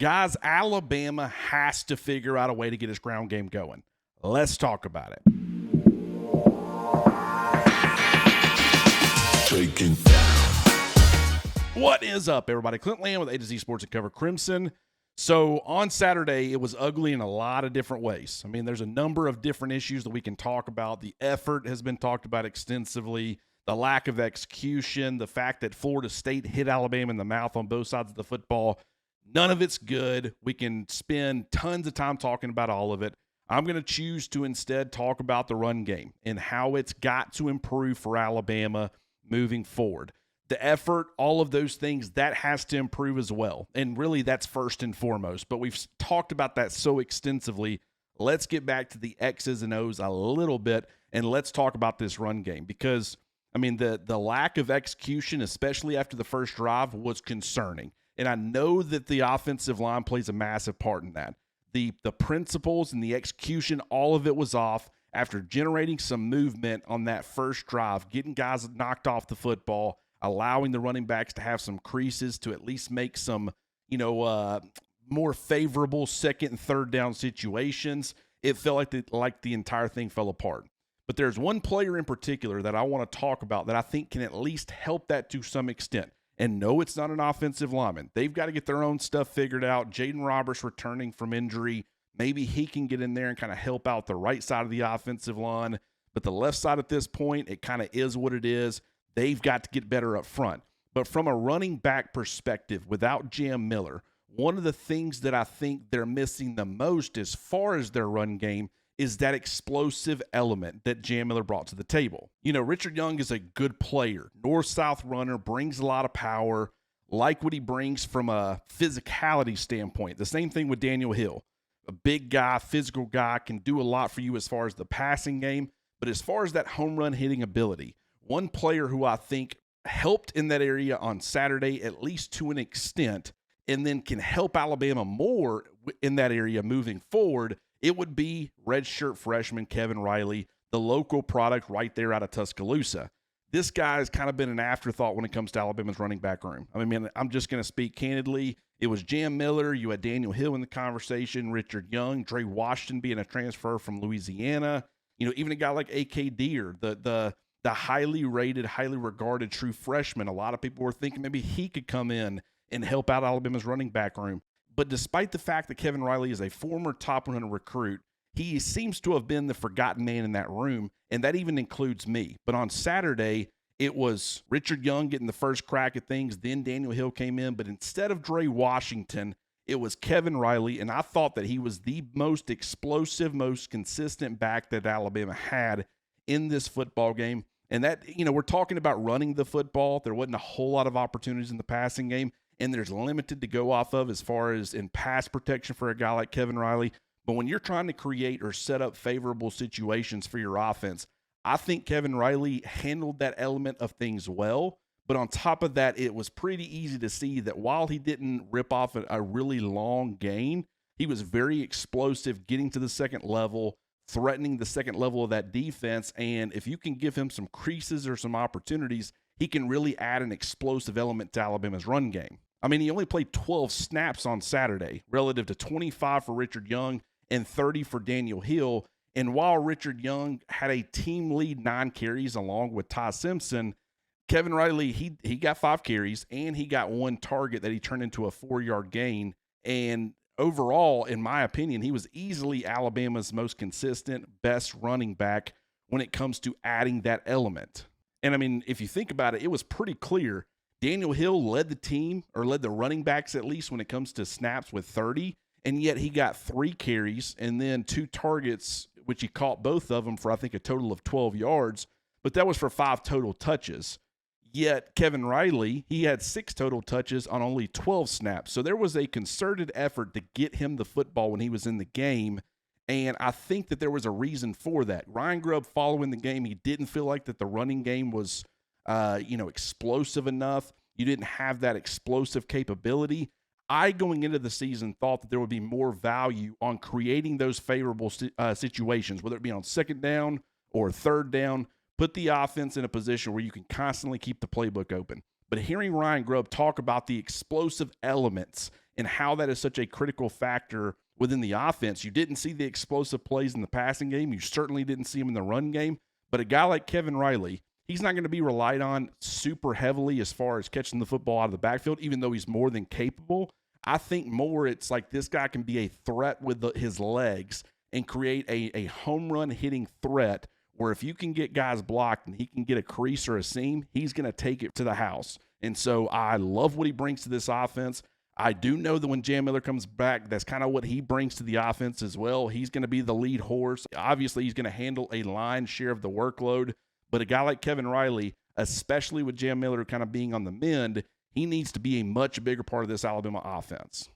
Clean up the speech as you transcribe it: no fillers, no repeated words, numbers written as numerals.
Guys, Alabama has to figure out a way to get its ground game going. Let's talk about it. What is up, everybody? Clint Lamb with A to Z Sports and Cover Crimson. So on Saturday, it was ugly in a lot of different ways. I mean, there's a number of different issues that we can talk about. The effort has been talked about extensively. The lack of execution, the fact that Florida State hit Alabama in the mouth on both sides of the football. None of it's good. We can spend tons of time talking about all of it. I'm going to choose to instead talk about the run game and how it's got to improve for Alabama moving forward. The effort, all of those things, that has to improve as well. And really, that's first and foremost. But we've talked about that so extensively. Let's get back to the X's and O's a little bit, and let's talk about this run game. Because, I mean, the lack of execution, especially after the first drive, was concerning. And I know that the offensive line plays a massive part in that. The principles and the execution, all of it was off after generating some movement on that first drive, getting guys knocked off the football, allowing the running backs to have some creases to at least make some, more favorable second and third down situations. It felt like the entire thing fell apart. But there's one player in particular that I want to talk about that I think can at least help that to some extent. And no, it's not an offensive lineman. They've got to get their own stuff figured out. Jaden Roberts returning from injury. Maybe he can get in there and kind of help out the right side of the offensive line. But the left side at this point, it kind of is what it is. They've got to get better up front. But from a running back perspective, without Jam Miller, one of the things that I think they're missing the most as far as their run game is that explosive element that Jam Miller brought to the table. You know, Richard Young is a good player, north-south runner, brings a lot of power, like what he brings from a physicality standpoint. The same thing with Daniel Hill. A big guy, physical guy, can do a lot for you as far as the passing game. But as far as that home run hitting ability, one player who I think helped in that area on Saturday, at least to an extent, and then can help Alabama more in that area moving forward, it would be redshirt freshman Kevin Riley, the local product right there out of Tuscaloosa. This guy has kind of been an afterthought when it comes to Alabama's running back room. I mean, I'm just going to speak candidly. It was Jam Miller. You had Daniel Hill in the conversation, Richard Young, Dre Washington being a transfer from Louisiana. You know, even a guy like A.K. Deere, the highly rated, highly regarded true freshman. A lot of people were thinking maybe he could come in and help out Alabama's running back room. But despite the fact that Kevin Riley is a former top 100 recruit, he seems to have been the forgotten man in that room, and that even includes me. But on Saturday, it was Richard Young getting the first crack at things, then Daniel Hill came in, but instead of Dre Washington, it was Kevin Riley, and I thought that he was the most explosive, most consistent back that Alabama had in this football game. And that, you know, we're talking about running the football. There wasn't a whole lot of opportunities in the passing game, and there's limited to go off of as far as in pass protection for a guy like Kevin Riley. But when you're trying to create or set up favorable situations for your offense, I think Kevin Riley handled that element of things well. But on top of that, it was pretty easy to see that while he didn't rip off a really long gain, he was very explosive, getting to the second level, threatening the second level of that defense. And if you can give him some creases or some opportunities, he can really add an explosive element to Alabama's run game. I mean, he only played 12 snaps on Saturday relative to 25 for Richard Young and 30 for Daniel Hill. And while Richard Young had a team lead 9 carries along with Ty Simpson, Kevin Riley, he got 5 carries and he got 1 target that he turned into a 4-yard gain. And overall, in my opinion, he was easily Alabama's most consistent, best running back when it comes to adding that element. And I mean, if you think about it, it was pretty clear. Daniel Hill led the team, or led the running backs at least when it comes to snaps with 30, and yet he got 3 carries and then 2 targets, which he caught both of them for, I think, a total of 12 yards, but that was for 5 total touches. Yet Kevin Riley, he had 6 total touches on only 12 snaps. So there was a concerted effort to get him the football when he was in the game, and I think that there was a reason for that. Ryan Grubb, following the game, he didn't feel like that the running game was explosive enough. You didn't have that explosive capability. I, going into the season, thought that there would be more value on creating those favorable situations, whether it be on second down or third down, put the offense in a position where you can constantly keep the playbook open. But hearing Ryan Grubb talk about the explosive elements and how that is such a critical factor within the offense. You didn't see the explosive plays in the passing game. You certainly didn't see them in the run game. But a guy like Kevin Riley, he's not going to be relied on super heavily as far as catching the football out of the backfield, even though he's more than capable. I think more it's like this guy can be a threat with his legs and create a home run hitting threat where if you can get guys blocked and he can get a crease or a seam, he's going to take it to the house. And so I love what he brings to this offense. I do know that when Jam Miller comes back, that's kind of what he brings to the offense as well. He's going to be the lead horse. Obviously, he's going to handle a lion's share of the workload. But a guy like Kevin Riley, especially with Jam Miller kind of being on the mend, he needs to be a much bigger part of this Alabama offense.